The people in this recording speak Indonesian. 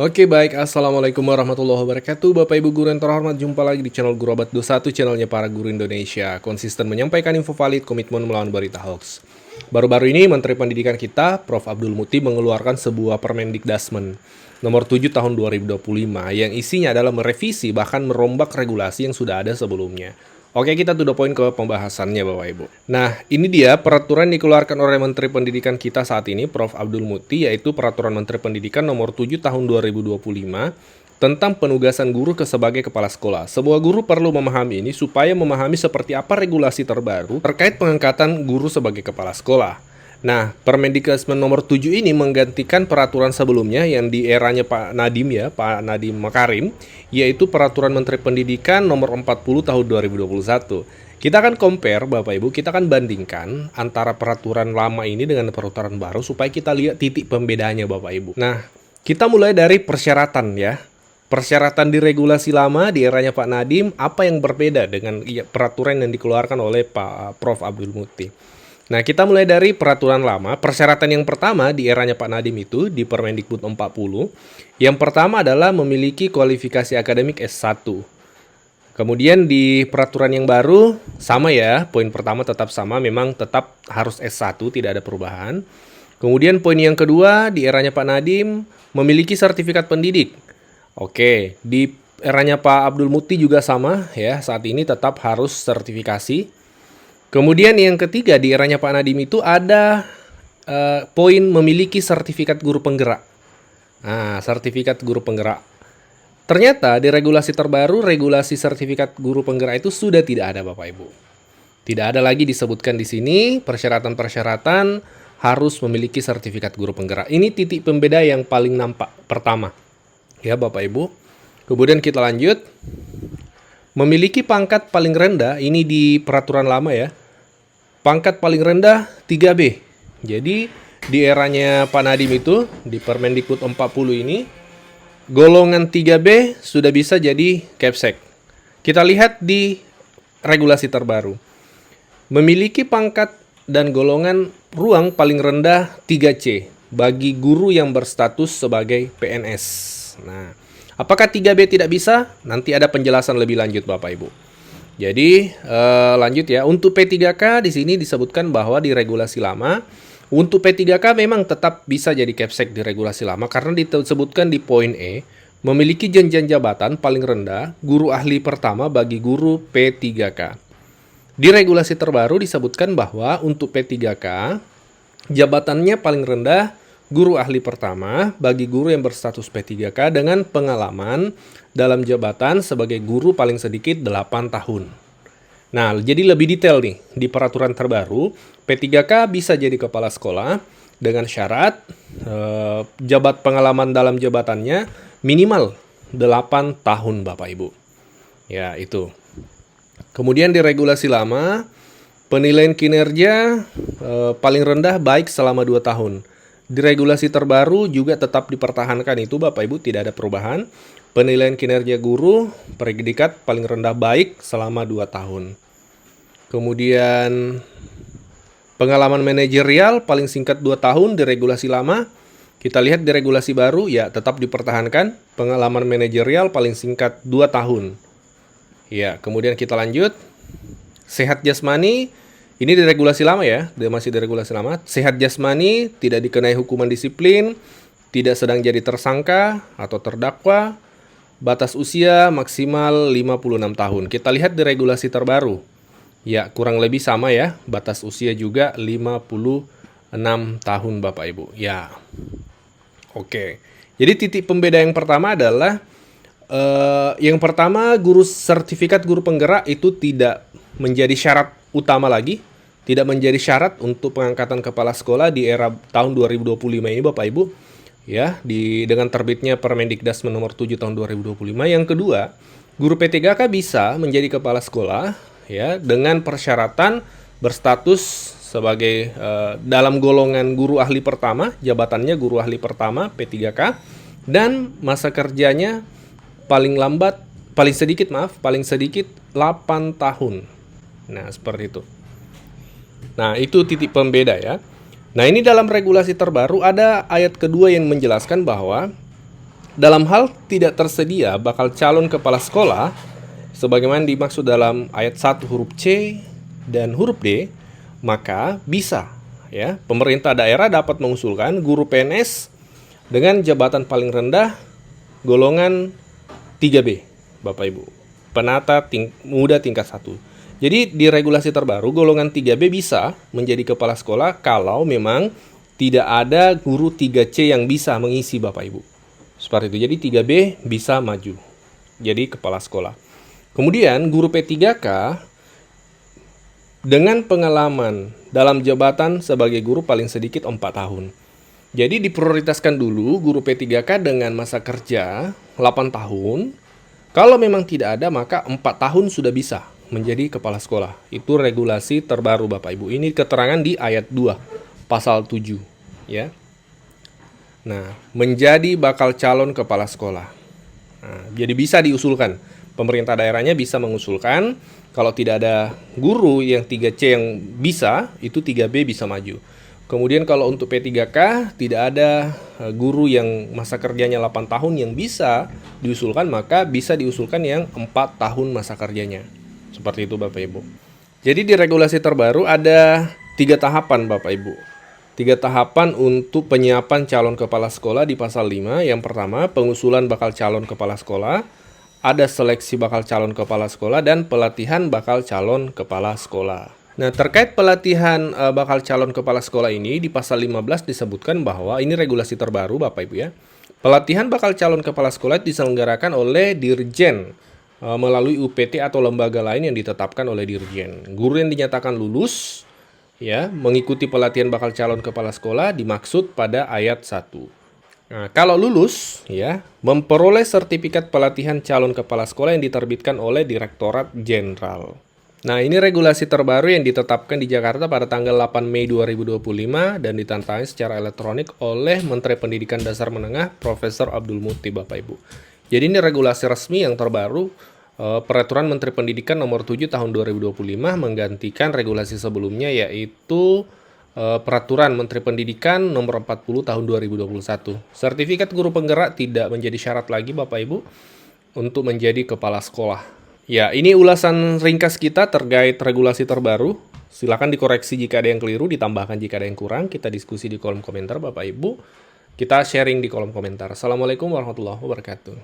Oke baik, Assalamualaikum warahmatullahi wabarakatuh. Bapak Ibu guru yang terhormat, jumpa lagi di channel Guru Abad 21, channelnya para guru Indonesia. Konsisten menyampaikan info valid, komitmen melawan berita hoax. Baru-baru ini Menteri Pendidikan kita, Prof. Abdul Muti, mengeluarkan sebuah Permendikdasmen nomor 7 tahun 2025 yang isinya adalah merevisi bahkan merombak regulasi yang sudah ada sebelumnya. Oke, kita to the point ke pembahasannya Bapak Ibu. Nah, ini dia peraturan dikeluarkan oleh Menteri Pendidikan kita saat ini, Prof. Abdul Muti, yaitu Peraturan Menteri Pendidikan nomor 7 tahun 2025 tentang penugasan guru sebagai kepala sekolah. Semua guru perlu memahami ini supaya memahami seperti apa regulasi terbaru terkait pengangkatan guru sebagai kepala sekolah. Nah, Permendikdasmen nomor 7 ini menggantikan peraturan sebelumnya yang di eranya Pak Nadiem ya, Pak Nadiem Makarim, yaitu Peraturan Menteri Pendidikan nomor 40 tahun 2021. Kita akan compare Bapak Ibu, kita akan bandingkan antara peraturan lama ini dengan peraturan baru supaya kita lihat titik pembedaannya Bapak Ibu. Nah, kita mulai dari persyaratan ya. Persyaratan di regulasi lama di eranya Pak Nadiem, apa yang berbeda dengan peraturan yang dikeluarkan oleh Pak Prof. Abdul Muti. Nah, kita mulai dari peraturan lama. Persyaratan yang pertama di eranya Pak Nadiem itu di Permendikbud 40. Yang pertama adalah memiliki kualifikasi akademik S1. Kemudian di peraturan yang baru sama ya, poin pertama tetap sama, memang tetap harus S1, tidak ada perubahan. Kemudian poin yang kedua di eranya Pak Nadiem memiliki sertifikat pendidik. Oke, di eranya Pak Abdul Muti juga sama ya, saat ini tetap harus sertifikasi. Kemudian yang ketiga di eranya Pak Nadiem itu ada poin memiliki sertifikat guru penggerak. Nah, sertifikat guru penggerak. Ternyata di regulasi terbaru, regulasi sertifikat guru penggerak itu sudah tidak ada Bapak Ibu. Tidak ada lagi disebutkan di sini persyaratan-persyaratan harus memiliki sertifikat guru penggerak. Ini titik pembeda yang paling nampak pertama. Ya Bapak Ibu. Kemudian kita lanjut. Memiliki pangkat paling rendah, ini di peraturan lama ya. Pangkat paling rendah 3B. Jadi di eranya Pak Nadiem itu, di Permendikbud 40 ini, golongan 3B sudah bisa jadi Kepsek. Kita lihat di regulasi terbaru. Memiliki pangkat dan golongan ruang paling rendah 3C bagi guru yang berstatus sebagai PNS. Nah, apakah 3B tidak bisa? Nanti ada penjelasan lebih lanjut Bapak Ibu. Jadi lanjut ya. Untuk P3K di sini disebutkan bahwa di regulasi lama untuk P3K memang tetap bisa jadi Kepsek di regulasi lama karena disebutkan di poin E memiliki jenjang jabatan paling rendah guru ahli pertama bagi guru P3K. Di regulasi terbaru disebutkan bahwa untuk P3K jabatannya paling rendah guru ahli pertama bagi guru yang berstatus P3K dengan pengalaman dalam jabatan sebagai guru paling sedikit 8 tahun. Nah, jadi lebih detail nih, di peraturan terbaru, P3K bisa jadi kepala sekolah dengan syarat jabat pengalaman dalam jabatannya minimal 8 tahun Bapak Ibu. Ya, itu. Kemudian di regulasi lama, penilaian kinerja paling rendah baik selama 2 tahun. Di regulasi terbaru juga tetap dipertahankan itu Bapak Ibu, tidak ada perubahan. Penilaian kinerja guru predikat paling rendah baik selama 2 tahun. Kemudian pengalaman manajerial paling singkat 2 tahun di regulasi lama. Kita lihat di regulasi baru ya tetap dipertahankan pengalaman manajerial paling singkat 2 tahun. Ya, kemudian kita lanjut. Sehat jasmani. Ini di regulasi lama ya, dia masih di regulasi lama. Sehat jasmani, tidak dikenai hukuman disiplin, tidak sedang jadi tersangka atau terdakwa, batas usia maksimal 56 tahun. Kita lihat di regulasi terbaru. Ya, kurang lebih sama ya, batas usia juga 56 tahun Bapak Ibu. Ya, oke. Jadi titik pembeda yang pertama adalah, yang pertama guru sertifikat guru penggerak itu tidak menjadi syarat utama lagi, tidak menjadi syarat untuk pengangkatan kepala sekolah di era tahun 2025 ini Bapak Ibu. Ya, dengan terbitnya Permendikdasmen nomor 7 tahun 2025. Yang kedua, guru P3K bisa menjadi kepala sekolah ya dengan persyaratan berstatus sebagai dalam golongan guru ahli pertama, jabatannya guru ahli pertama P3K dan masa kerjanya paling sedikit 8 tahun. Nah, seperti itu. Nah, itu titik pembeda ya. Nah, ini dalam regulasi terbaru ada ayat kedua yang menjelaskan bahwa dalam hal tidak tersedia bakal calon kepala sekolah, sebagaimana dimaksud dalam ayat 1 huruf C dan huruf D, maka bisa ya, pemerintah daerah dapat mengusulkan guru PNS dengan jabatan paling rendah golongan 3B, Bapak Ibu. Penata muda tingkat 1. Jadi di regulasi terbaru golongan 3B bisa menjadi kepala sekolah kalau memang tidak ada guru 3C yang bisa mengisi, Bapak Ibu. Seperti itu. Jadi 3B bisa maju jadi kepala sekolah. Kemudian guru P3K dengan pengalaman dalam jabatan sebagai guru paling sedikit 4 tahun. Jadi diprioritaskan dulu guru P3K dengan masa kerja 8 tahun. Kalau memang tidak ada, maka 4 tahun sudah bisa menjadi kepala sekolah. Itu regulasi terbaru, Bapak Ibu. Ini keterangan di ayat 2, pasal 7. Ya. Nah, menjadi bakal calon kepala sekolah. Nah, jadi bisa diusulkan. Pemerintah daerahnya bisa mengusulkan, kalau tidak ada guru yang 3C yang bisa, itu 3B bisa maju. Kemudian kalau untuk P3K tidak ada guru yang masa kerjanya 8 tahun yang bisa diusulkan, maka bisa diusulkan yang 4 tahun masa kerjanya. Seperti itu, Bapak Ibu. Jadi di regulasi terbaru ada 3 tahapan, Bapak Ibu. 3 tahapan untuk penyiapan calon kepala sekolah di pasal 5. Yang pertama, pengusulan bakal calon kepala sekolah. Ada seleksi bakal calon kepala sekolah dan pelatihan bakal calon kepala sekolah. Nah, terkait pelatihan bakal calon kepala sekolah ini di pasal 15 disebutkan bahwa ini regulasi terbaru, Bapak Ibu ya. Pelatihan bakal calon kepala sekolah diselenggarakan oleh Dirjen melalui UPT atau lembaga lain yang ditetapkan oleh Dirjen. Guru yang dinyatakan lulus ya mengikuti pelatihan bakal calon kepala sekolah dimaksud pada ayat 1. Nah, kalau lulus, ya, memperoleh sertifikat pelatihan calon kepala sekolah yang diterbitkan oleh Direktorat Jenderal. Nah, ini regulasi terbaru yang ditetapkan di Jakarta pada tanggal 8 Mei 2025 dan ditantangani secara elektronik oleh Menteri Pendidikan Dasar Menengah Profesor Abdul Muti, Bapak Ibu. Jadi ini regulasi resmi yang terbaru, Peraturan Menteri Pendidikan Nomor 7 Tahun 2025 menggantikan regulasi sebelumnya, yaitu Peraturan Menteri Pendidikan Nomor 40 Tahun 2021. Sertifikat guru penggerak tidak menjadi syarat lagi, Bapak Ibu, untuk menjadi kepala sekolah. Ya, ini ulasan ringkas kita terkait regulasi terbaru. Silakan dikoreksi jika ada yang keliru, ditambahkan jika ada yang kurang. Kita diskusi di kolom komentar, Bapak Ibu. Kita sharing di kolom komentar. Assalamualaikum warahmatullahi wabarakatuh.